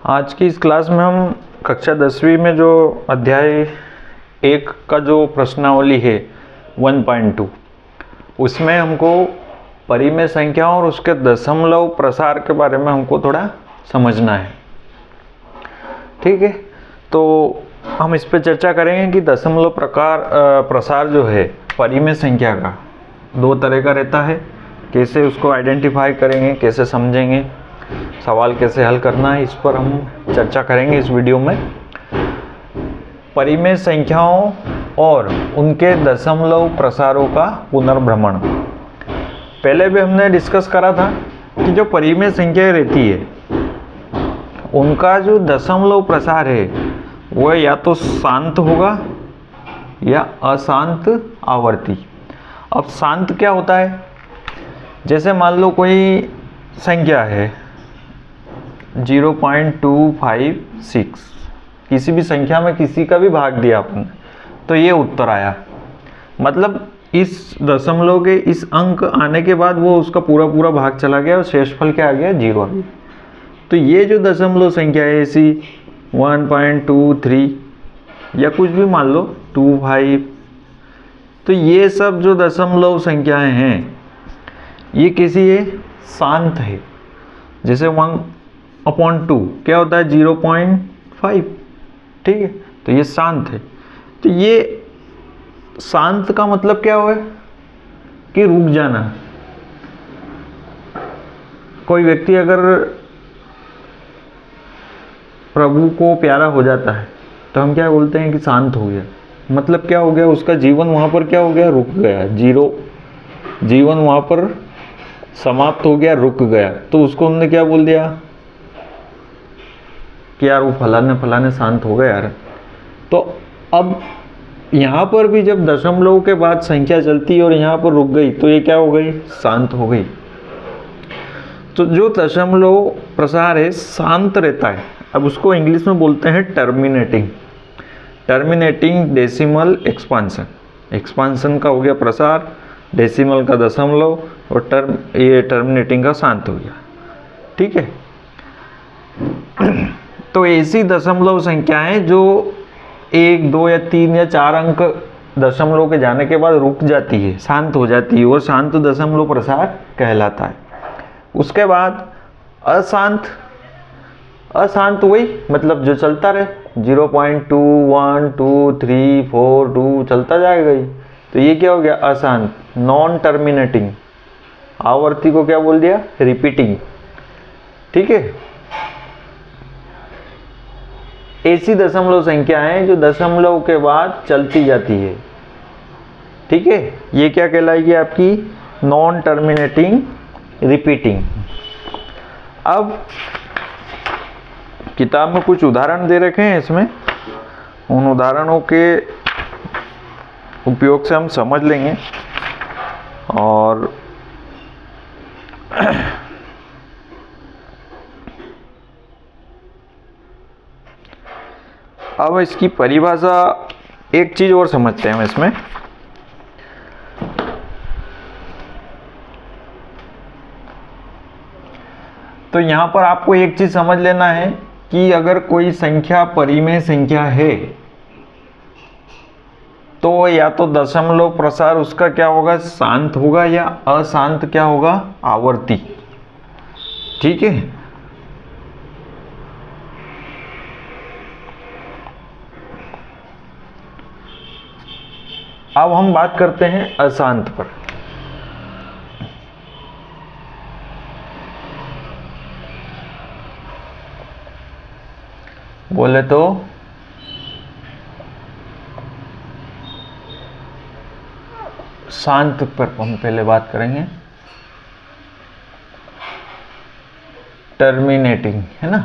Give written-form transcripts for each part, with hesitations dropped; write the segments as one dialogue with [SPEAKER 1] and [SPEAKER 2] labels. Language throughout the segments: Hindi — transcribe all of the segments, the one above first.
[SPEAKER 1] आज की इस क्लास में हम कक्षा 10वीं में जो अध्याय 1 का जो प्रश्नावली है 1.2 उसमें हमको परिमेय संख्या और उसके दशमलव प्रसार के बारे में हमको थोड़ा समझना है। ठीक है, तो हम इस पे चर्चा करेंगे कि दशमलव प्रसार जो है परिमेय संख्या का दो तरह का रहता है। कैसे उसको आइडेंटिफाई करेंगे, कैसे समझेंगे, सवाल कैसे हल करना है, इस पर हम चर्चा करेंगे इस वीडियो में। परिमेय संख्याओं और उनके दशमलव प्रसारों का पुनर्भ्रमण। पहले भी हमने डिस्कस करा था कि जो परिमेय संख्याएं रहती है उनका जो दशमलव प्रसार है वह या तो शांत होगा या अशांत आवर्ती। अब शांत क्या होता है, जैसे मान लो कोई संख्या है 0.256, किसी भी संख्या में किसी का भी भाग दिया अपन तो ये उत्तर आया। मतलब इस दशमलव के इस अंक आने के बाद वो उसका पूरा पूरा भाग चला गया और शेषफल क्या आ गया, 0 आ गया। तो ये जो दशमलव संख्या है ऐसी 1.23 या कुछ भी मान लो 25, तो ये सब जो दशमलव संख्याएं हैं ये किसी है, शांत है। जैसे 1/2 क्या होता है, 0.5। ठीक है, तो ये शांत है। तो ये शांत का मतलब क्या हुआ कि रुक जाना। कोई व्यक्ति अगर प्रभु को प्यारा हो जाता है तो हम क्या बोलते हैं कि शांत हो गया। मतलब क्या हो गया, उसका जीवन वहां पर क्या हो गया, रुक गया। जीवन वहां पर समाप्त हो गया, रुक गया। तो उसको हमने क्या बोल दिया कि यार वो फलाने शांत हो गया यार। तो अब यहाँ पर भी जब दशमलव के बाद संख्या चलती है और यहाँ पर रुक गई तो ये क्या हो गई, शांत हो गई। तो जो दशमलव प्रसार है शांत रहता है। अब उसको इंग्लिश में बोलते हैं टर्मिनेटिंग डेसिमल एक्सपांसन। एक्सपांसन का हो गया प्रसार, डेसिमल का दशमलव और ये टर्मिनेटिंग का शांत हो गया। ठीक है, तो ऐसी दशमलव संख्याएं जो 1, 2 या 3 या 4 अंक दशमलव के जाने के बाद रुक जाती है, शांत हो जाती है, और शांत दशमलव प्रसार कहलाता है। उसके बाद अशांत वही मतलब जो चलता रहे 0.2, 1, 2, 3, 4, 2 चलता जाएगा ही। तो ये क्या हो गया, अशांत, नॉन टर्मिनेटिंग। आवर्ती को क्या बोल दिया, रिपीटिंग। ठीक है, ऐसी दशमलव संख्याएं जो दशमलव के बाद चलती जाती है। ठीक है, ये क्या कहलाएगी आपकी, नॉन टर्मिनेटिंग रिपीटिंग। अब किताब में कुछ उदाहरण दे रखे हैं, इसमें उन उदाहरणों के उपयोग से हम समझ लेंगे। और अब इसकी परिभाषा एक चीज और समझते हैं इसमें। तो यहां पर आपको एक चीज समझ लेना है कि अगर कोई संख्या परिमेय संख्या है तो या तो दशमलव प्रसार उसका क्या होगा, शांत होगा, या अशांत क्या होगा, आवर्ती। ठीक है, अब हम बात करते हैं अशांत पर। बोले तो शांत पर हम पहले बात करेंगे, टर्मिनेटिंग, है ना।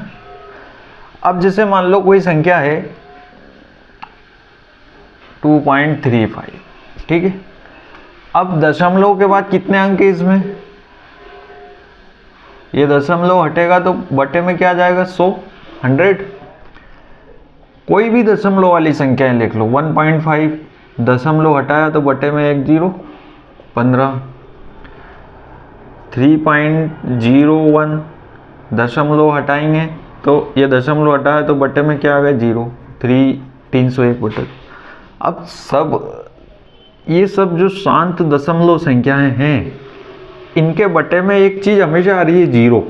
[SPEAKER 1] अब जैसे मान लो कोई संख्या है 2.35। ठीक है, अब दशमलव के बाद कितने अंक है इसमें, ये दशमलव हटेगा तो बटे में क्या आ जाएगा, 100। कोई भी दशमलव वाली संख्याएं लिख लो। 1.5 दशमलव हटाया तो बटे में 1 0, 15। 3.01 दशमलव हटाएंगे तो ये दशमलव हटा है तो बटे में क्या आ गया 0, 301 बटे। अब ये सब जो शांत दशमलव संख्याएं हैं, इनके बटे में एक चीज हमेशा आ रही है 0।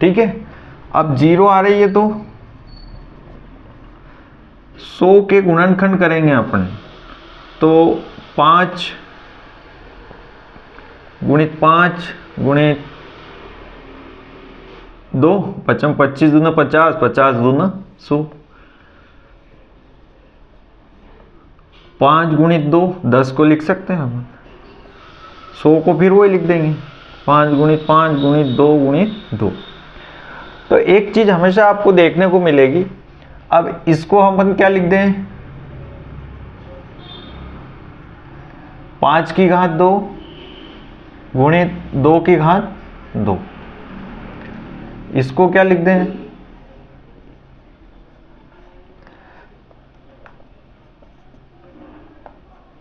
[SPEAKER 1] ठीक है, अब 0 आ रही है तो 100 के गुणनखंड करेंगे अपन, तो 5 गुणित 5 गुणित 2, 25 दूना 50, 50 दूना 100, 5 गुणित 2 10 को लिख सकते हैं हम, 100 को फिर वही लिख देंगे 5 गुणित 5 गुणित 2 गुणित 2। तो एक चीज हमेशा आपको देखने को मिलेगी, अब इसको हम क्या लिख दें, 5 की घात 2 गुणित 2 की घात 2। इसको क्या लिख दें,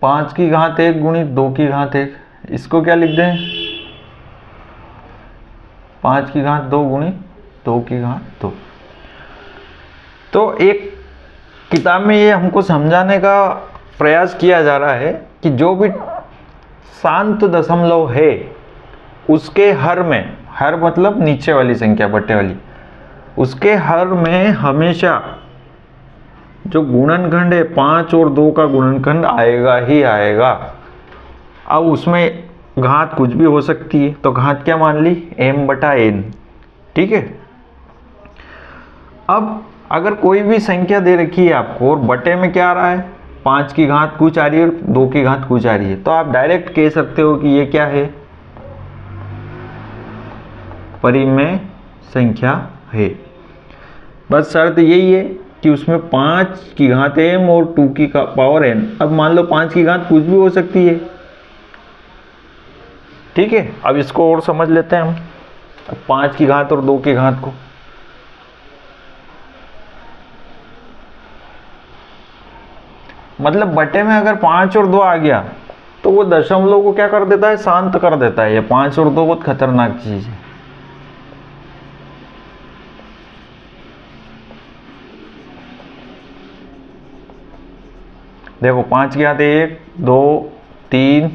[SPEAKER 1] 5 की घात 1 गुणित 2 की घात 1। इसको क्या लिख दें, 5 की घात 2 गुणित 2 की घात 2। तो एक किताब में ये हमको समझाने का प्रयास किया जा रहा है कि जो भी शांत दशमलव है उसके हर में, हर मतलब नीचे वाली संख्या बटे वाली, उसके हर में हमेशा जो गुणनखंड है 5 और 2 का गुणनखंड आएगा ही आएगा। अब उसमें घात कुछ भी हो सकती है, तो घात क्या मान ली, m/n। ठीक है, अब अगर कोई भी संख्या दे रखी है आपको और बटे में क्या आ रहा है, 5 की घात कुछ आ रही है और 2 की घात कुछ आ रही है, तो आप डायरेक्ट कह सकते हो कि ये क्या है, परिमेय संख्या है। बस शर्त यही है कि उसमें 5 की घात m और 2 की पावर n। अब मान लो 5 की घात कुछ भी हो सकती है। ठीक है, अब इसको और समझ लेते हैं हम, 5 की घात और 2 की घात को। मतलब बटे में अगर 5 और 2 आ गया तो वो दशमलव को क्या कर देता है, शांत कर देता है। ये 5 और 2 बहुत खतरनाक चीज है। देखो 5 की घात 1 2 3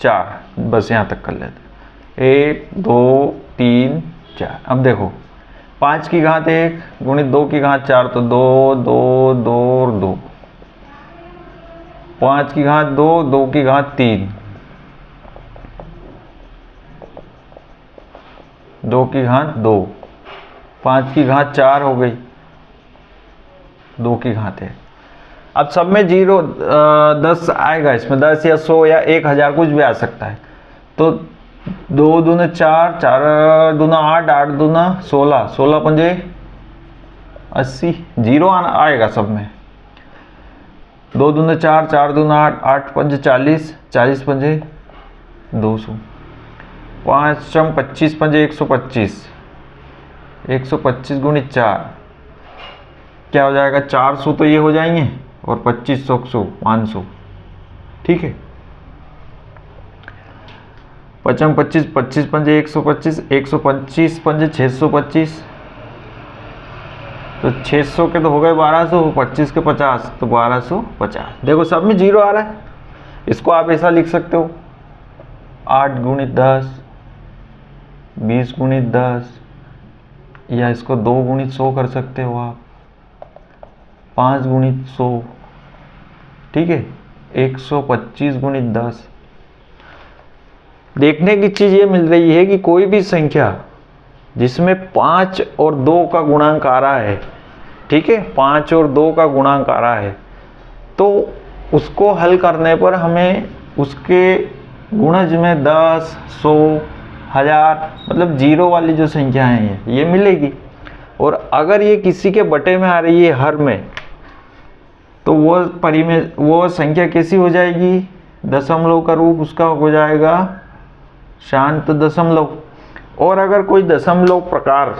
[SPEAKER 1] 4, बस यहाँ तक कर लेते, 1 2 3 4। अब देखो 5 की घात 1 गुणित 2 की घात 4, तो 2 2 2 और 2। 5 की घात 2 2 की घात 3, 2 की घात 2, 5 की घात 4 हो गई, 2 की घात है। अब सब में 0 10 आएगा, इसमें 10 या 100 या 1000 कुछ भी आ सकता है। तो 2 दूना 4, 4 दूना 8, 8 दूना 16, 16 पंजे 80, 0 आएगा सब में। 2 दूना 4, 4 दूना 8, 8 पंजे 40, 40 पंजे 200, 5 चम 25 पंजे 125, 125 गुणित 4 क्या हो जाएगा, 400 तो ये हो जाएंगे और 25 100 500। ठीक है, 5 25, 25 पंजे 125, 125 पंजे 625, तो 600 के तो हो गए 1200, 25 के 50 तो 1250। देखो सब में 0 आ रहा है। इसको आप ऐसा लिख सकते हो, 8 गुणित 10, 20 गुणित 10, या इसको 2 गुणित 100 कर सकते हो आप, 5 गुणित 100। ठीक है, 125 गुणित 10। देखने की चीज ये मिल रही है कि कोई भी संख्या जिसमें 5 और 2 का गुणांक आ रहा है, ठीक है, 5 और 2 का गुणांक आ रहा है, तो उसको हल करने पर हमें उसके गुणज में 10 100 1000 मतलब 0 वाली जो संख्याएं हैं ये मिलेगी। और अगर ये किसी के बटे में आ रही है हर में, तो वो संख्या कैसी हो जाएगी, दशमलव का रूप उसका हो जाएगा शांत दशमलव। और अगर कोई दशमलव प्रकार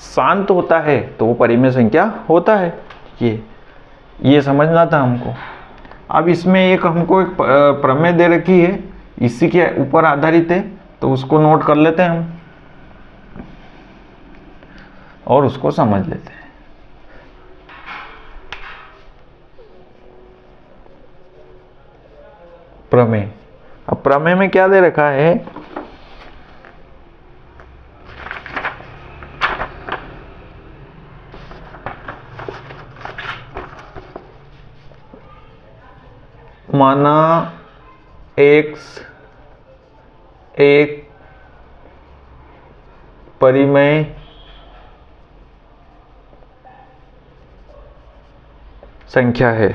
[SPEAKER 1] शांत होता है तो वो परिमेय संख्या होता है। ये समझना था हमको। अब इसमें एक हमको एक प्रमेय दे रखी है, इसी के ऊपर आधारित है, तो उसको नोट कर लेते हैं हम। और उसको समझ लेते हैं। प्रमेय। अब प्रमेय में क्या दे रखा है, माना x एक परिमेय संख्या है।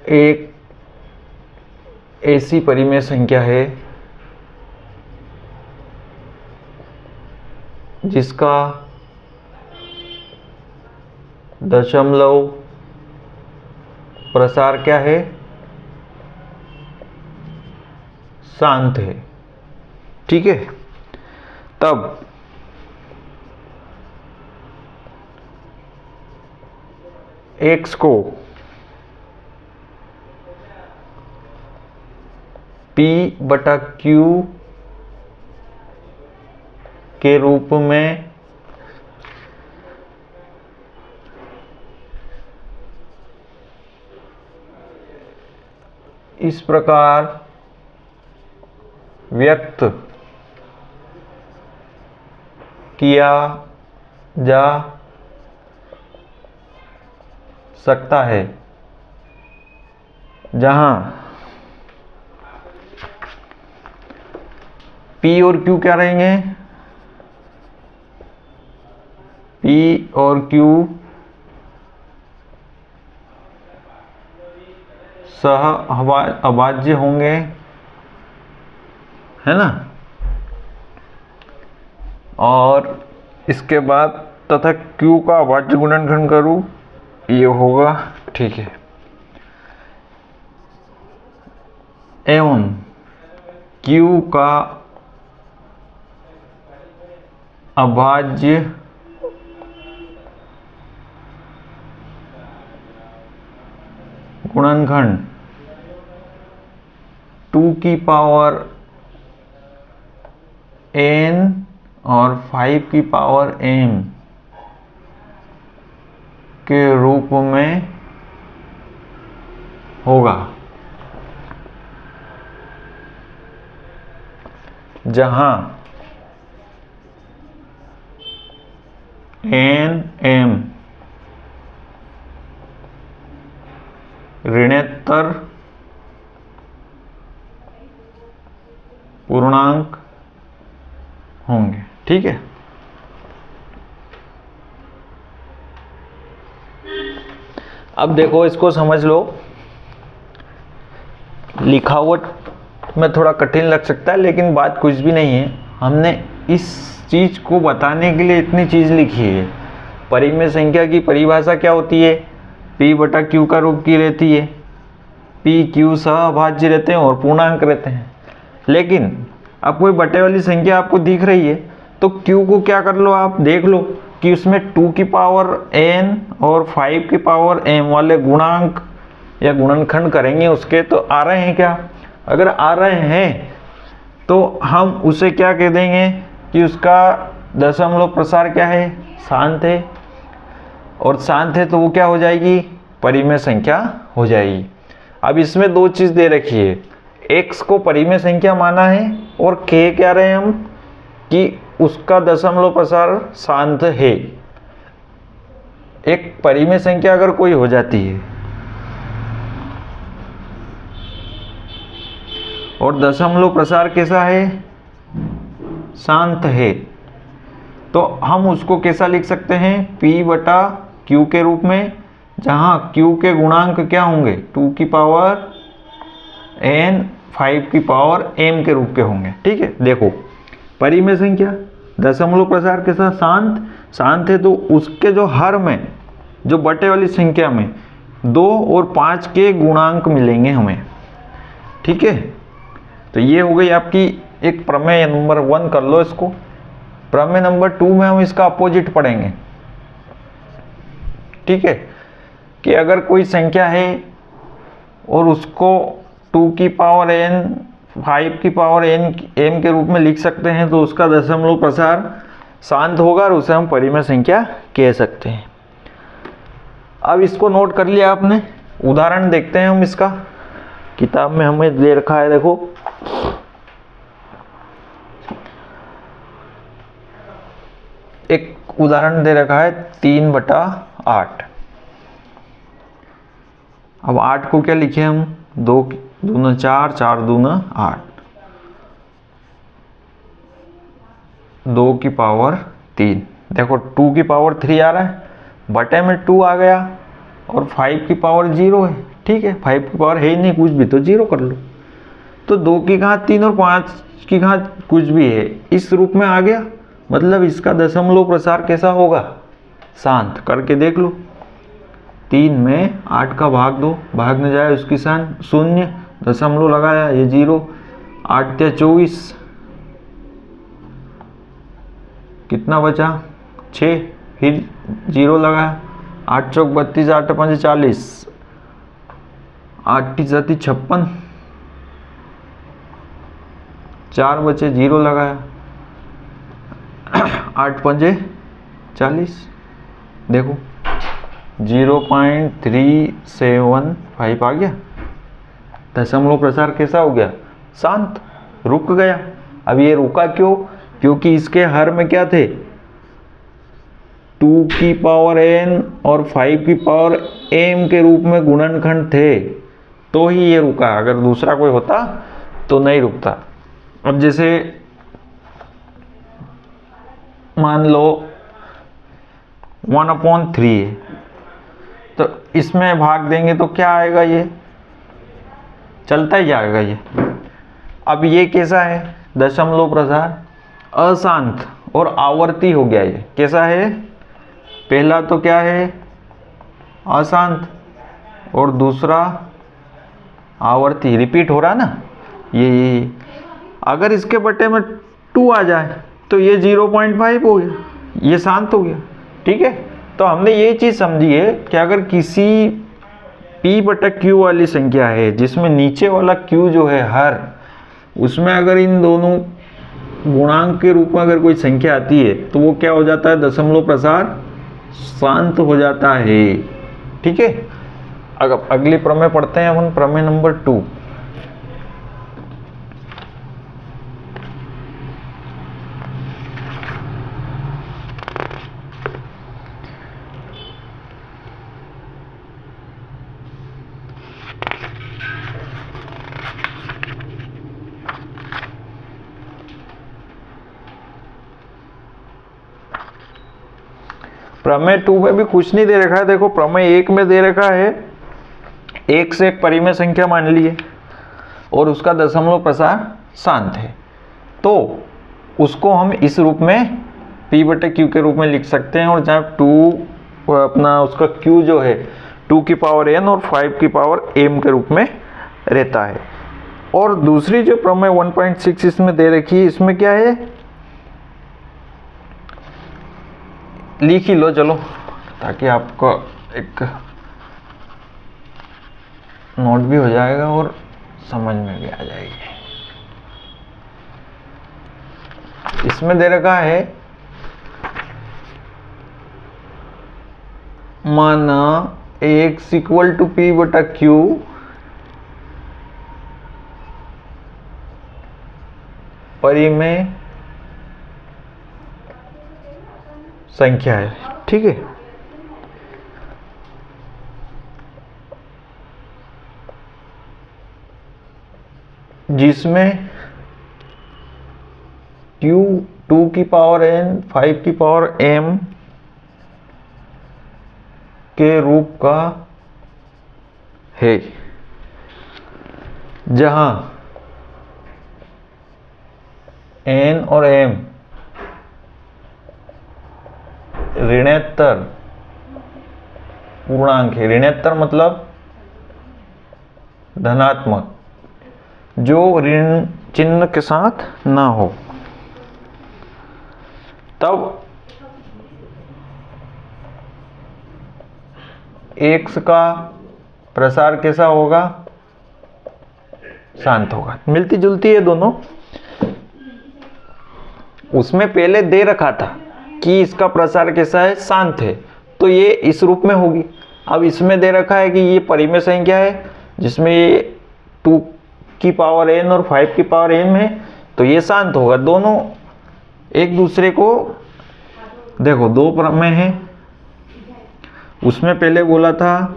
[SPEAKER 1] एक ऐसी परिमेय संख्या है जिसका दशमलव प्रसार क्या है, शांत है। ठीक है, तब x को p/q के रूप में इस प्रकार व्यक्त किया जा सकता है, जहां P और Q क्या रहेंगे, P और Q सह अभाज्य होंगे, है ना। और इसके बाद तथा Q का अभाज्य गुणनखंड करूं, ये होगा। ठीक है, एवं Q का अभाज्य गुणनखंड 2 की पावर n और 5 की पावर m के रूप में होगा, जहां n m ऋणोत्तर पूर्णांक होंगे। ठीक है, अब देखो इसको समझ लो। लिखावट में थोड़ा कठिन लग सकता है, लेकिन बात कुछ भी नहीं है। हमने इस चीज को बताने के लिए इतनी चीज लिखी है। परिमेय संख्या की परिभाषा क्या होती है, p/q का रूप की रहती है, p q सहअभाज्य रहते हैं और पूर्णांक रहते हैं। लेकिन अब कोई बटे वाली संख्या आपको दिख रही है तो q को क्या कर लो, आप देख लो कि उसमें 2 की पावर n और 5 की पावर m वाले गुणांक या गुणनखंड करेंगे उसके, तो आ रहे हैं क्या। अगर आ रहे हैं तो हम उसे क्या कह देंगे कि उसका दशमलव प्रसार क्या है, शांत है। और शांत है तो वो क्या हो जाएगी, परिमेय संख्या हो जाएगी। अब इसमें दो चीज दे रखी है, x को परिमेय संख्या माना है और k क्या रहे हम कि उसका दशमलव प्रसार शांत है। एक परिमेय संख्या अगर कोई हो जाती है और दशमलव प्रसार कैसा है, शांत है, तो हम उसको कैसा लिख सकते हैं, p/q के रूप में, जहां q के गुणांक क्या होंगे, 2 की पावर n 5 की पावर m के रूप के होंगे। ठीक है, देखो परिमेय संख्या दशमलव प्रसार के साथ शांत है, तो उसके जो हर में, जो बटे वाली संख्या में 2 और 5 के गुणांक मिलेंगे हमें। ठीक है, तो ये हो गई आपकी एक प्रमेय नंबर 1, कर लो इसको। प्रमेय नंबर 2 में हम इसका अपोजिट पढ़ेंगे। ठीक है, कि अगर कोई संख्या है और उसको 2 की पावर n 5 की पावर n m के रूप में लिख सकते हैं, तो उसका दशमलव प्रसार शांत होगा और उसे हम परिमेय संख्या कह सकते हैं। अब इसको नोट कर लिया आपने, उदाहरण देखते हैं हम इसका। किताब में हमें दे रखा है, देखो एक उदाहरण दे रखा है 3/8। अब 8 को क्या लिखे हम, 2 दूना 4, 4 दूना 8, 2 की पावर 3। देखो 2 की पावर 3 आ रहा है, बटे में 2 आ गया, और 5 की पावर 0 है। ठीक है, 5 की पावर है ही नहीं कुछ भी, तो 0 कर लो। तो 2 की घात 3 और 5 की घात कुछ भी है, इस रूप में आ गया। मतलब इसका दशमलव प्रसार कैसा होगा, शांत। करके देख लो। 3 में 8 का भाग दो, भाग न जाए उसकी सान 0, दशमलव लगाया ये 0, 8 × 24, कितना बचा 6, फिर 0 लगाया, 8 चौक 32, 8 पंजे 40, 8 × 7 56, 4 बचे, 0 लगाया, 8 पंजे 40, देखो 0.375 आ गया। दशमलव प्रसार कैसा हो गया, शांत, रुक गया। अब ये रुका क्यों, क्योंकि इसके हर में क्या थे, 2 की पावर n और 5 की पावर m के रूप में गुणनखंड थे, तो ही ये रुका। अगर दूसरा कोई होता तो नहीं रुकता। अब जैसे मान लो 1/3 है, तो इसमें भाग देंगे तो क्या आएगा, ये चलता ही जाएगा ये। अब ये कैसा है, दशमलव प्रसार अशांत और आवर्ती हो गया। ये कैसा है, पहला तो क्या है अशांत, और दूसरा आवर्ती, रिपीट हो रहा ना ये। अगर इसके बटे में 2 आ जाए तो ये 0.5 हो गया, ये शांत हो गया। ठीक है, तो हमने ये चीज़ समझी है कि अगर किसी p/q वाली संख्या है जिसमें नीचे वाला q जो है हर, उसमें अगर इन दोनों गुणांक के रूप में अगर कोई संख्या आती है तो वो क्या हो जाता है, दशमलव प्रसार शांत हो जाता है। ठीक है, अगर अगली प्रमेय पढ़ते हैं अपन, प्रमेय नंबर 2। प्रमेय 2 में भी कुछ नहीं दे रखा है। देखो प्रमेय 1 में दे रखा है, 1 से एक परिमेय संख्या मान लिए और उसका दशमलव प्रसार शांत है, तो उसको हम इस रूप में p/q के रूप में लिख सकते हैं। और जहाँ 2 अपना उसका q जो है 2 की पावर n और 5 की पावर m के रूप में रहता है। और दूसरी जो प्रमेय 1.6 इसमें दे रखी है, इसमें क्या है, लिख ही लो चलो, ताकि आपको एक नोट भी हो जाएगा और समझ में भी आ जाएगी। इसमें दे रखा है, माना x = p/q परिमेय संख्या है। ठीक है, जिसमें q 2 की पावर n 5 की पावर m के रूप का है, जहां n और m ऋणोत्तर पूर्णांक है। ऋणोत्तर मतलब धनात्मक, जो ऋण चिन्ह के साथ ना हो, तब x का प्रसार कैसा होगा, शांत होगा। मिलती जुलती है दोनों। उसमें पहले दे रखा था कि इसका प्रसार कैसा है, शांत है, तो ये इस रूप में होगी। अब इसमें दे रखा है कि ये परिमेय संख्या है जिसमें ये 2 की पावर n और 5 की पावर m है, तो ये शांत होगा। दोनों एक दूसरे को, देखो दो प्रमेय है, उसमें पहले बोला था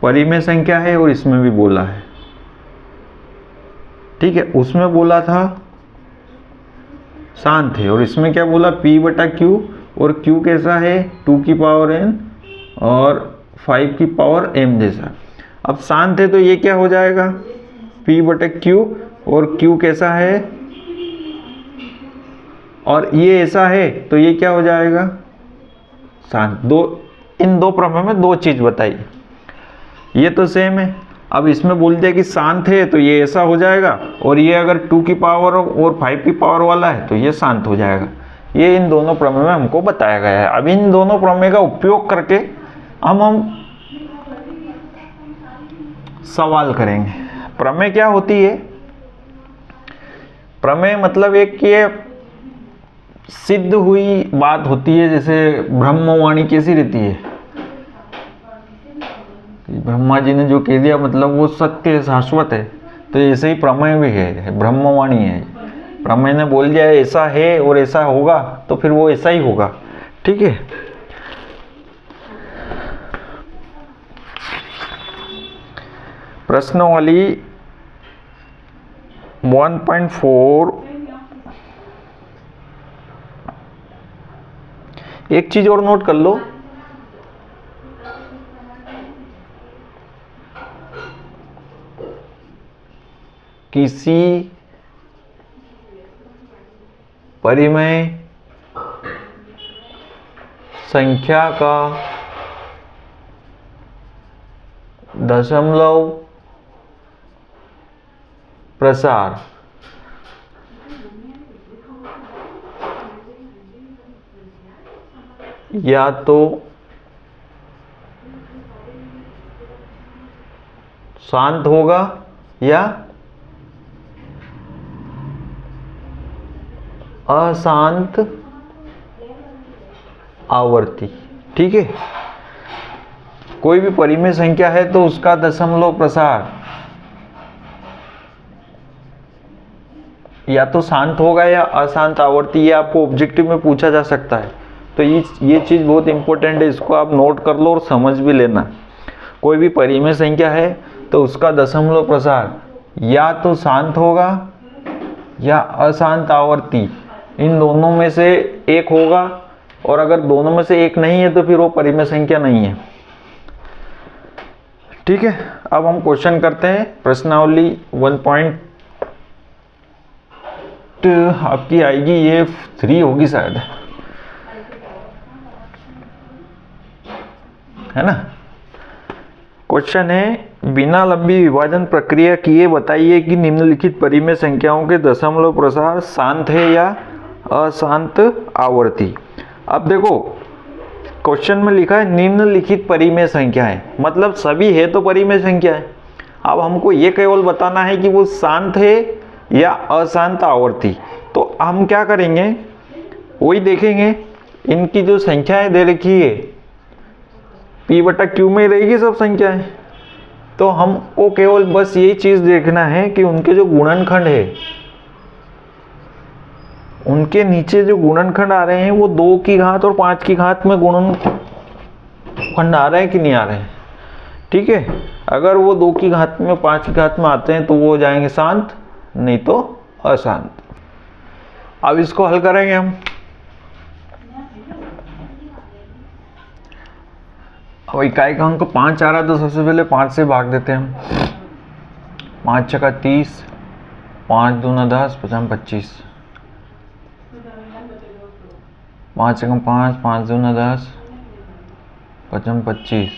[SPEAKER 1] परिमेय संख्या है और इसमें भी बोला है, ठीक है। उसमें बोला था शांत है और इसमें क्या बोला, P/Q, और Q कैसा है 2 की पावर n और 5 की पावर m जैसा। अब शांत है तो ये क्या हो जाएगा, P/Q, और Q कैसा है और ये ऐसा है, तो ये क्या हो जाएगा, शांत। इन दो प्रमेय में दो चीज बताई, ये तो सेम है। अब इसमें बोल दिया कि शांत है तो ये ऐसा हो जाएगा, और ये अगर 2 की पावर और 5 की पावर वाला है तो ये शांत हो जाएगा। ये इन दोनों प्रमेय में हमको बताया गया है। अब इन दोनों प्रमेय का उपयोग करके हम सवाल करेंगे। प्रमेय क्या होती है, प्रमेय मतलब एक ये सिद्ध हुई बात होती है। जैसे ब्रह्मवाणी कैसी रहती है, ब्रह्मा जी ने जो कह दिया मतलब वो सत्य है, शाश्वत है, तो ऐसे ही प्रमेय भी है, ब्रह्मवाणी है। प्रमेय ने बोल दिया ऐसा है और ऐसा होगा, तो फिर वो ऐसा ही होगा, ठीक है। प्रश्नावली 1.4, एक चीज और नोट कर लो, किसी परिमेय संख्या का दशमलव प्रसार या तो शांत होगा या अशांत आवर्ती, ठीक है। कोई भी परिमेय संख्या है तो उसका दशमलव प्रसार या तो शांत होगा या अशांत आवर्ती, ये आपको ऑब्जेक्टिव में पूछा जा सकता है। तो ये चीज बहुत इंपॉर्टेंट है, इसको आप नोट कर लो और समझ भी लेना। कोई भी परिमेय संख्या है तो उसका दशमलव प्रसार या तो शांत होगा या अशांत आवर्ती, इन दोनों में से एक होगा, और अगर दोनों में से एक नहीं है तो फिर वो परिमेय संख्या नहीं है, ठीक है। अब हम क्वेश्चन करते हैं। प्रश्नावली 1. आपकी आएगी ये 3 होगी शायद, है ना। क्वेश्चन है, बिना लंबी विभाजन प्रक्रिया किए बताइए कि निम्नलिखित परिमेय संख्याओं के दशमलव प्रसार शांत है या अशांत आवर्ती। अब देखो क्वेश्चन में लिखा है निम्नलिखित परिमेय संख्या है, मतलब सभी है तो परिमेय संख्या है। अब हमको ये केवल बताना है कि वो शांत है या अशांत आवर्ती। तो हम क्या करेंगे, वही देखेंगे, इनकी जो संख्याएं दे रखी है P/Q में रहेगी सब संख्याएं, तो हमको केवल बस यही चीज देखना है कि उनके जो गुणनखंड है, उनके नीचे जो गुणनखंड आ रहे हैं वो 2 की घात और 5 की घात में गुणनखंड आ रहे हैं कि नहीं आ रहे हैं, ठीक है। अगर वो 2 की घात में 5 की घात में आते हैं तो वो हो जाएंगे शांत, नहीं तो अशांत। अब इसको हल करेंगे हम। अब इकाई का अंक 5 आ रहा है तो सबसे पहले 5 से भाग देते हैं हम। 5 × 30, 5 दूना 10, 5 25, 5 × 5, 5 दूना 10, 5 25,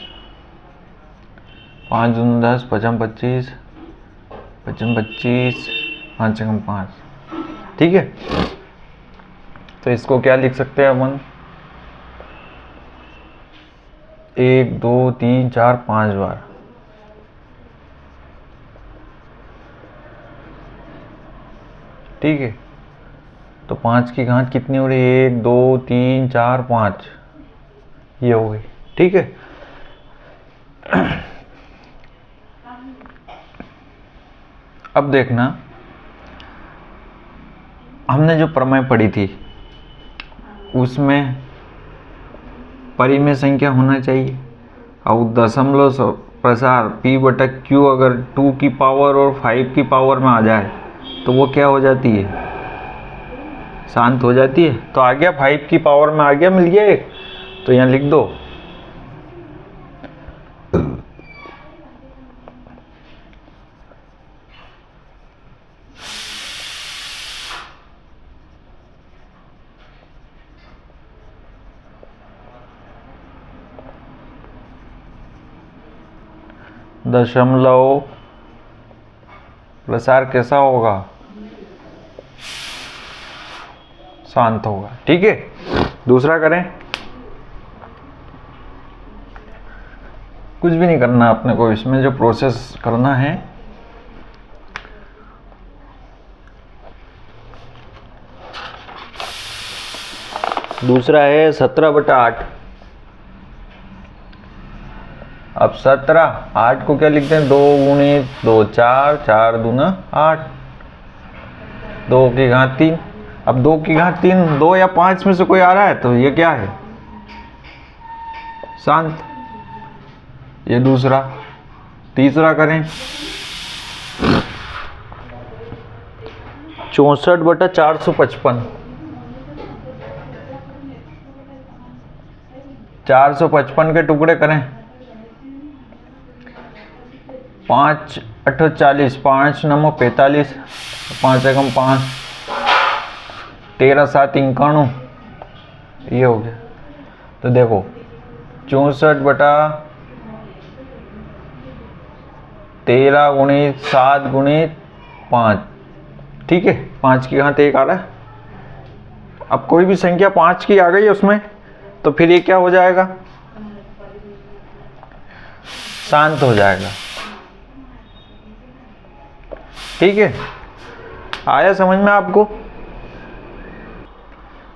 [SPEAKER 1] 5 दूना 10, 5 25, 5 25, 5 × 5, ठीक है। तो इसको क्या लिख सकते हैं अपन, 1 2 3 4 5 बार ठीक है। तो 5 की घात कितनी हो रही है? 1 2 3 4 5, ये हो गई। ठीक है। अब देखना, हमने जो प्रमेय पढ़ी थी उसमें परिमेय संख्या होना चाहिए, और दशमलव प्रसार p/q अगर 2 की पावर और 5 की पावर में आ जाए तो वो क्या हो जाती है? शांत हो जाती है। तो आ गया 5 की पावर में, आ गया, मिल गया एक, तो यहाँ लिख दो। दशमलव प्रसार कैसा होगा? शांत होगा। ठीक है। दूसरा करें, कुछ भी नहीं करना अपने को, इसमें जो प्रोसेस करना है दूसरा है 17/8। अब 17, 8 को क्या लिखते हैं? 2 गुणित 2 4, 4 दूना 8, 2 की घात 3। अब 2 की घात 3 2 या 5 में से कोई आ रहा है तो ये क्या है? शांत। ये दूसरा। तीसरा करें, 64/455। 455 के टुकड़े करें, 5 8 40, 5 9 45, 5 एकम 5, 13 7 51, ये हो गया। तो देखो 64/13 गुणित 7 गुणित 5, ठीक है। 5 की घात 1 आ रहा है। अब कोई भी संख्या 5 की आ गई उसमें, तो फिर ये क्या हो जाएगा? शांत हो जाएगा। ठीक है। आया समझ में आपको?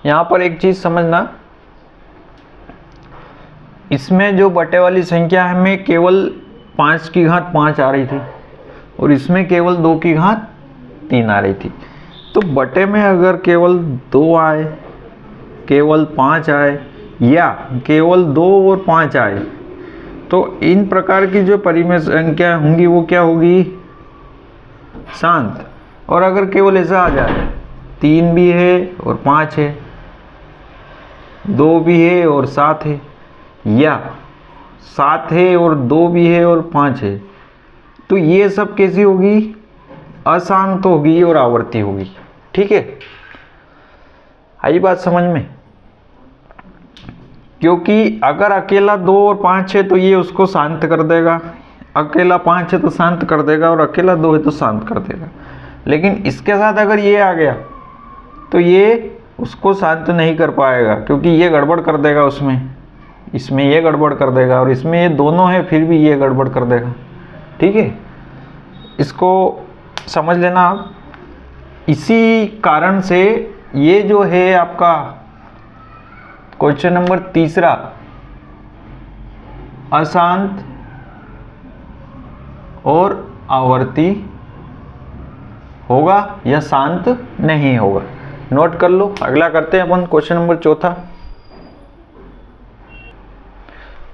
[SPEAKER 1] यहां पर एक चीज समझना, इसमें जो बटे वाली संख्या हमें केवल 5 की घात 5 आ रही थी और इसमें केवल 2 की घात 3 आ रही थी। तो बटे में अगर केवल 2 आए, केवल 5 आए या केवल 2 और 5 आए, तो इन प्रकार की जो परिमेय संख्या होंगी वो क्या होगी? शांत। और अगर केवल ऐसा आ जाए 3 भी है और 5 है, 2 भी है और 7 है, या 7 है और 2 भी है और 5 है, तो ये सब कैसी होगी? अशांत होगी और आवर्ती होगी। ठीक है। आई बात समझ में? क्योंकि अगर अकेला 2 और 5 है तो ये उसको शांत कर देगा, अकेला 5 है तो शांत कर देगा, और अकेला 2 है तो शांत कर देगा। लेकिन इसके साथ अगर ये आ गया तो ये उसको शांत नहीं कर पाएगा, क्योंकि ये गड़बड़ कर देगा उसमें, इसमें ये गड़बड़ कर देगा, और इसमें ये दोनों है फिर भी ये गड़बड़ कर देगा। ठीक है। इसको समझ लेना आप। इसी कारण से ये जो है आपका क्वेश्चन नंबर 3 अशांत और आवर्ती होगा या शांत नहीं होगा। नोट कर लो। अगला करते हैं अपन क्वेश्चन नंबर 4।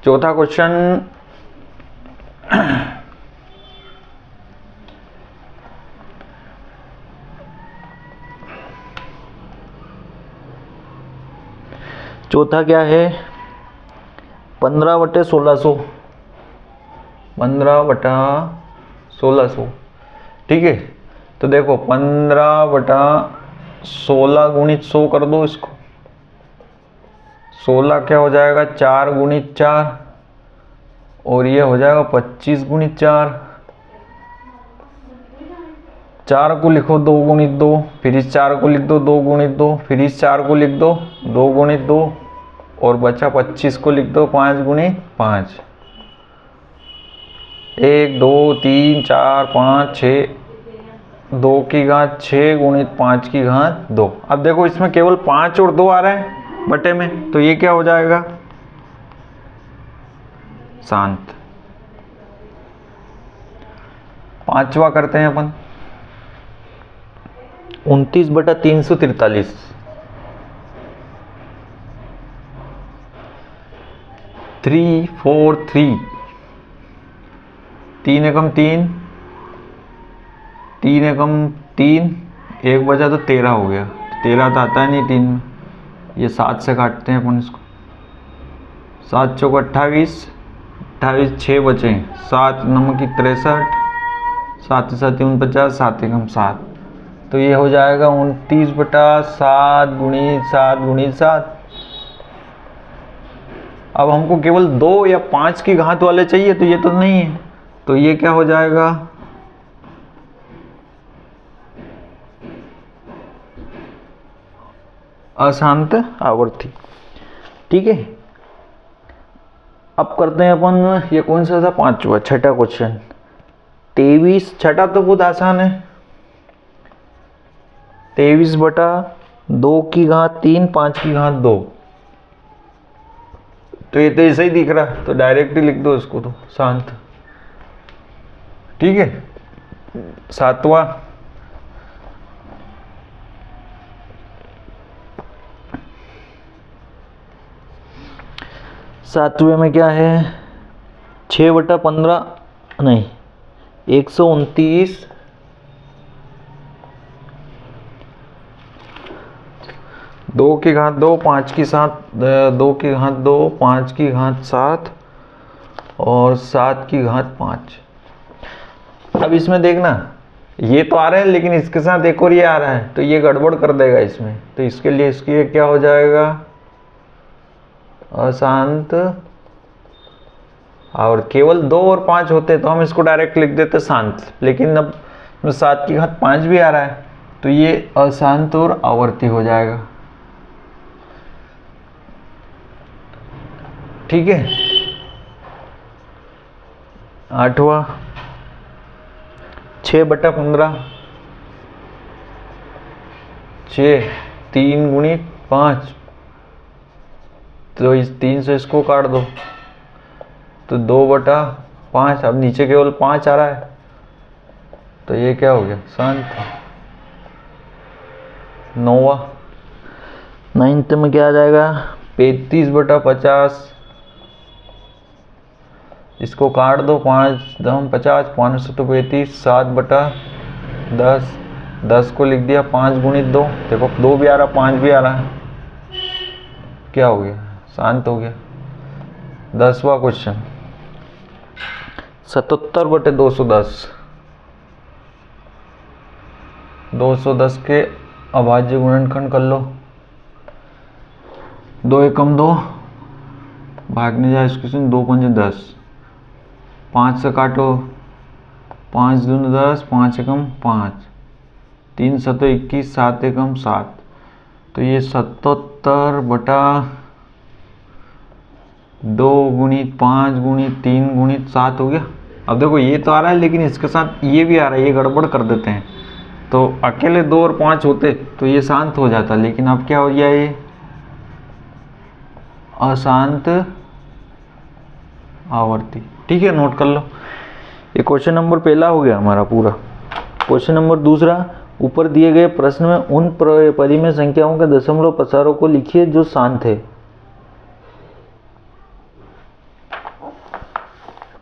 [SPEAKER 1] चौथा क्वेश्चन चौथा क्या है? 15/1600। 15/1600। ठीक है। तो देखो 15/16 गुणित 100 कर दो इसको। 16 क्या हो जाएगा? 4 गुणित 4, और ये हो जाएगा 25 गुणित 4। 4 को लिखो 2 गुणित 2, फिर इस 4 को लिख दो 2 गुणित 2, फिर इस 4 को लिख दो 2 गुणित 2, और बचा 25 को लिख दो 5 गुणित 5। 1 2 3 4 5 6 2 की घात 6 गुणित 5 की घात 2। अब देखो इसमें केवल 5 और 2 आ रहा है बटे में, तो ये क्या हो जाएगा, शांत। पांचवा करते हैं अपन, 29/343। 3 4 3, 3 एकम 3, 3 एकम 3, 1 बचा तो 13 हो गया। 13 तो आता है नहीं 3 में, ये 7 से काटते हैं अपन इसको। 7 चौक 28, 28 6 बचे, 7 नमक की 63, 7 7 49, 7 एकम 7, तो ये हो जाएगा 29/7 गुणित 7 गुणित 7। अब हमको केवल 2 या 5 की घात वाले चाहिए, तो ये तो नहीं है, तो ये क्या हो जाएगा, अशांत आवर्ती। ठीक है, अब करते हैं अपन, ये कौन सा था, पांचवा, छठा क्वेश्चन 23। छठा तो बहुत आसान है, 23/2 की घात 3 5 की घात 2। तो ये तो ऐसे ही दिख रहा है, तो डायरेक्ट ही लिख दो इसको, तो शांत। ठीक है, सातवां, सातवें में क्या है, 6/15 नहीं 129 2 की घात 2 5 की 7, 2 की घात 2 5 की घात 7 और 7 की घात 5। अब इसमें देखना, ये तो आ रहे हैं लेकिन इसके साथ एक और ये आ रहा है, तो ये गड़बड़ कर देगा इसमें, तो इसके लिए इसकी क्या हो जाएगा, अशांत। और केवल 2 और 5 होते तो हम इसको डायरेक्ट लिख देते शांत, लेकिन अब 7 की घात 5 भी आ रहा है, तो ये अशांत और आवर्ती हो जाएगा। ठीक है, आठवां, 6/15, 6 3 गुणित 5, तो इस 3 से इसको काट दो, तो 2/5। अब नीचे केवल 5 आ रहा है, तो ये क्या हो गया, शांत। नौवां, 9th में क्या आ जाएगा, 35/50, इसको काट दो, 5 दम 50, 5 तो 35, 7/10, 10 को लिख दिया 5 गुणित 2, देखो 2 भी आ रहा 5 भी आ रहा है, क्या हो गया, शांत हो गया। 10वां क्वेश्चन, 77/210, 210 के अभाज्य गुणनखंड कर लो, 2 एकम 2, भागने जाए इसके 2 पंजे 10, 5 से काटो, 5 दूनी 10, 5 एकम 5, 3 7 21, 7 एकम 7, तो ये 77/2 गुणित 5 गुणित 3 गुणित 7 हो गया। अब देखो ये तो आ रहा है लेकिन इसके साथ ये भी आ रहा है, ये गड़बड़ कर देते हैं, तो अकेले 2 और 5 होते तो ये शांत हो जाता, लेकिन अब क्या हो गया, ये अशांत आवर्ती। ठीक है, नोट कर लो। ये क्वेश्चन नंबर पहला हो गया हमारा पूरा। क्वेश्चन नंबर दूसरा, ऊपर दिए गए प्रश्न में उन परिमेय संख्याओं के दशमलव प्रसारों को लिखिए जो शांत है।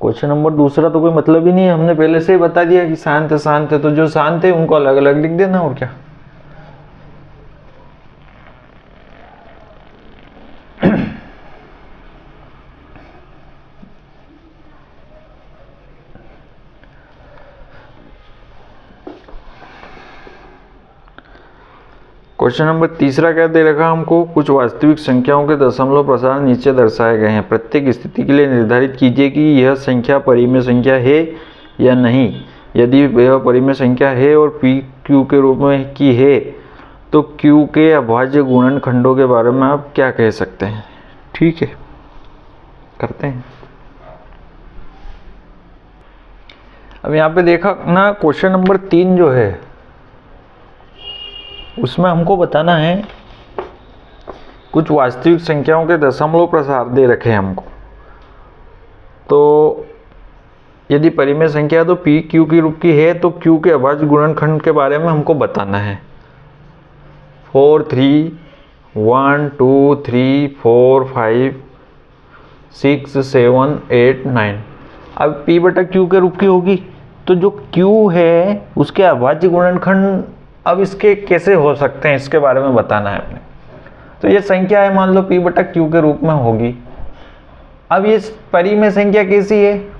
[SPEAKER 1] क्वेश्चन नंबर दूसरा तो कोई मतलब ही नहीं है, हमने पहले से ही बता दिया कि शांत है, तो जो शांत है उनको अलग अलग लिख देना, और क्या। क्वेश्चन नंबर तीसरा क्या दे रखा हमको, कुछ वास्तविक संख्याओं के दशमलव प्रसार नीचे दर्शाए गए हैं, प्रत्येक स्थिति के लिए निर्धारित कीजिए कि यह संख्या परिमेय संख्या है या नहीं। यदि यह परिमेय संख्या है और p q के रूप में की है, तो q के अभाज्य गुणनखंडों के बारे में आप क्या कह सकते हैं। ठीक है, करते हैं। अब यहाँ पे देखा ना, क्वेश्चन नंबर 3 जो है उसमें हमको बताना है कुछ वास्तविक संख्याओं के दशमलव प्रसार दे रखे हैं हमको। तो यदि परिमेय संख्या तो p q के रूप की है तो q के अभाज्य गुणनखंड के बारे में हमको बताना है। 4 3 1 2 3 4 5 6 7 8 9। अब p बटा q के रूप की होगी तो जो q है उसके अभाज्य गुणनखंड अब इसके कैसे हो सकते हैं इसके बारे में बताना है अपने। तो ये संख्या है, मान लो p बटा q के रूप में होगी। अब ये परिमेय संख्या कैसी है,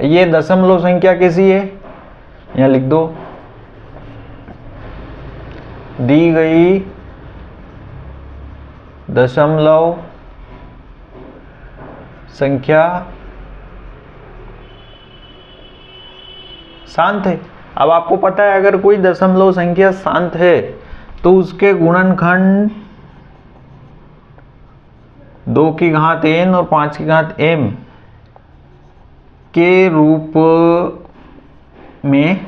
[SPEAKER 1] ये दशमलव संख्या कैसी है, यहाँ लिख दो, दी गई दशमलव संख्या शांत है। अब आपको पता है अगर कोई दशमलव संख्या शांत है तो उसके गुणनखंड 2 की घात n और 5 की घात m के रूप में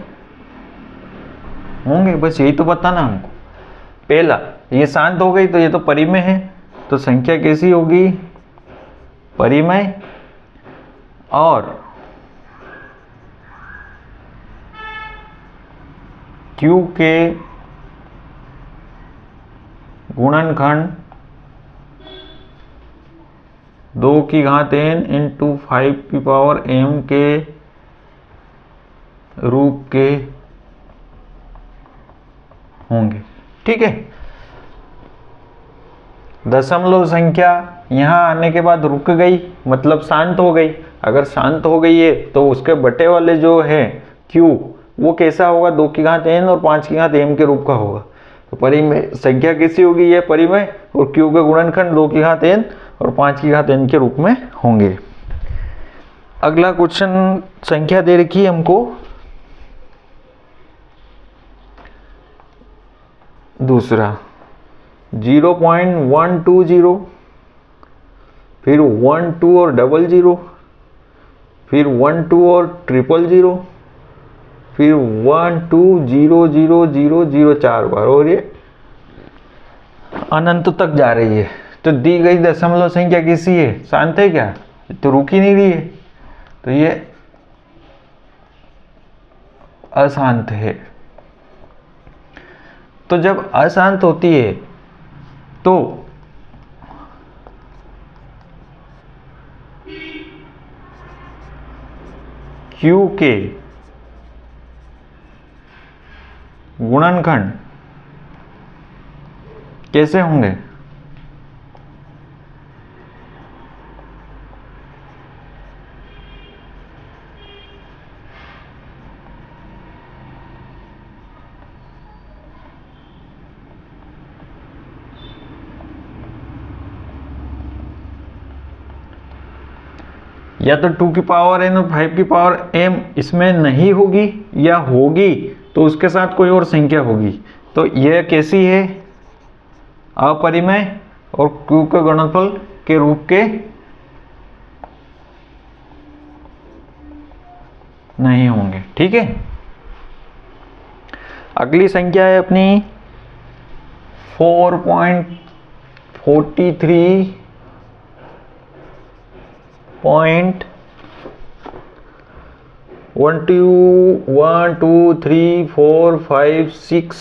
[SPEAKER 1] होंगे। बस यही तो बताना हमको। पहला, ये शांत हो गई तो ये तो परिमेय है, तो संख्या कैसी होगी, परिमेय। और q के गुणनखंड 2 की घात n इंटू 5 की पावर m के रूप के होंगे। ठीक है। दशमलव संख्या यहाँ आने के बाद रुक गई, मतलब शांत हो गई। अगर शांत हो गई है तो उसके बटे वाले जो है q वो कैसा होगा, 2 की घात n और 5 की घात m के रूप का होगा। तो परिमेय संख्या कैसी होगी, ये परिमेय, और q के गुणनखंड 2 की घात n और 5 की घात n के रूप में होंगे। अगला क्वेश्चन संख्या दे रखी है हमको, दूसरा 0.120, फिर 1 2 और 00, फिर 1 2 और 000, फिर 1 2 0 0 0 0 4 बार, और ये अनंत तक जा रही है। तो दी गई दशमलव संख्या कैसी है, शांत है क्या, तो रुक ही नहीं रही है, तो ये अशांत है। तो जब अशांत होती है तो Q के गुणनखंड कैसे होंगे, या तो 2 की पावर n और 5 की पावर m इसमें नहीं होगी, या होगी तो उसके साथ कोई और संख्या होगी। तो यह कैसी है, अपरिमेय, और q के गुणनफल के रूप के नहीं होंगे। ठीक है। अगली संख्या है अपनी 4.43 1 2 3 4 5 6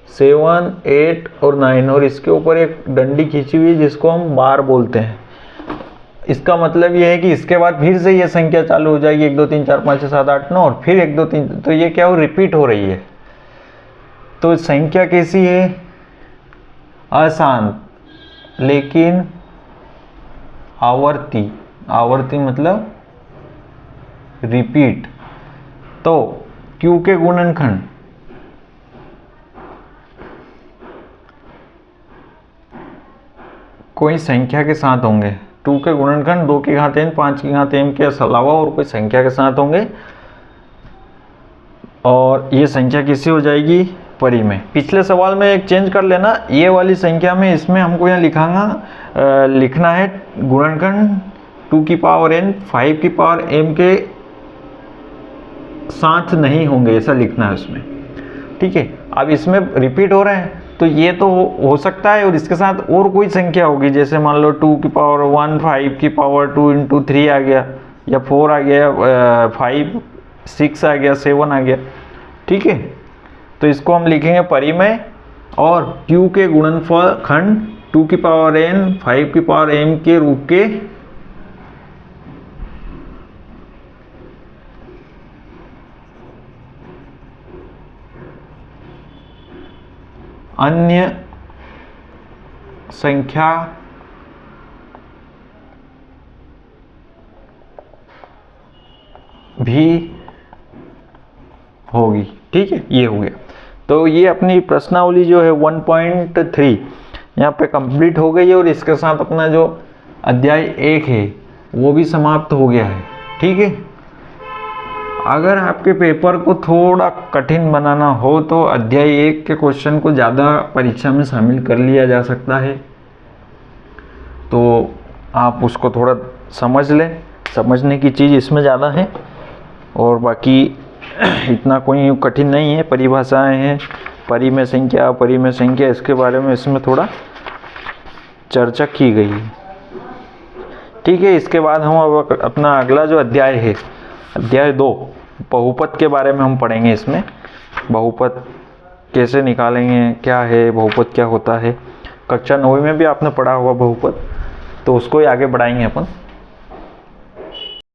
[SPEAKER 1] 7 8 और 9, और इसके ऊपर एक डंडी खींची हुई है जिसको हम बार बोलते हैं। इसका मतलब ये है कि इसके बाद फिर से ये संख्या चालू हो जाएगी, 1 2 3 4 5 6 7 8 9, और फिर 1 2 3, तो ये क्या हो, रिपीट हो रही है। तो संख्या कैसी है, अशांत लेकिन आवर्ती, आवर्ती मतलब रिपीट। तो Q के गुणनखंड कोई संख्या के साथ होंगे, 2 के गुणनखंड 2 की घात n 5 की घात m के अलावा और कोई संख्या के साथ होंगे, और ये संख्या किसी हो जाएगी, परिमेय। पिछले सवाल में एक चेंज कर लेना, ये वाली संख्या में इसमें हमको यहाँ लिखना है गुणनखंड 2 की पावर n 5 की पावर m के साथ नहीं होंगे, ऐसा लिखना है उसमें। ठीक है। अब इसमें रिपीट हो रहे हैं, तो ये तो हो सकता है और इसके साथ और कोई संख्या होगी, जैसे मान लो 2 की पावर 1, 5 की पावर 2 इंटू 3 आ गया, या 4 आ गया, 5, 6 आ गया, 7 आ गया। ठीक है, तो इसको हम लिखेंगे परिमेय और q के गुणनफल खंड 2 की पावर n 5 की पावर m के रूप के अन्य संख्या भी होगी। ठीक है, ये हो गया। तो ये अपनी प्रश्नावली जो है 1.3 यहाँ पे कंप्लीट हो गई है और इसके साथ अपना जो अध्याय 1 है वो भी समाप्त हो गया है। ठीक है, अगर आपके पेपर को थोड़ा कठिन बनाना हो तो अध्याय 1 के क्वेश्चन को ज़्यादा परीक्षा में शामिल कर लिया जा सकता है, तो आप उसको थोड़ा समझ लें, समझने की चीज़ इसमें ज़्यादा है और बाकी इतना कोई कठिन नहीं है। परिभाषाएं हैं, परिमेय संख्या, अपरिमेय संख्या, इसके बारे में इसमें थोड़ा चर्चा की गई है। ठीक है, इसके बाद हम अब अपना अगला जो अध्याय है, अध्याय 2, बहुपद के बारे में हम पढ़ेंगे। इसमें बहुपद कैसे निकालेंगे, क्या है बहुपद, क्या होता है। कक्षा 9 में भी आपने पढ़ा होगा बहुपद, तो उसको ही आगे बढ़ाएंगे अपन।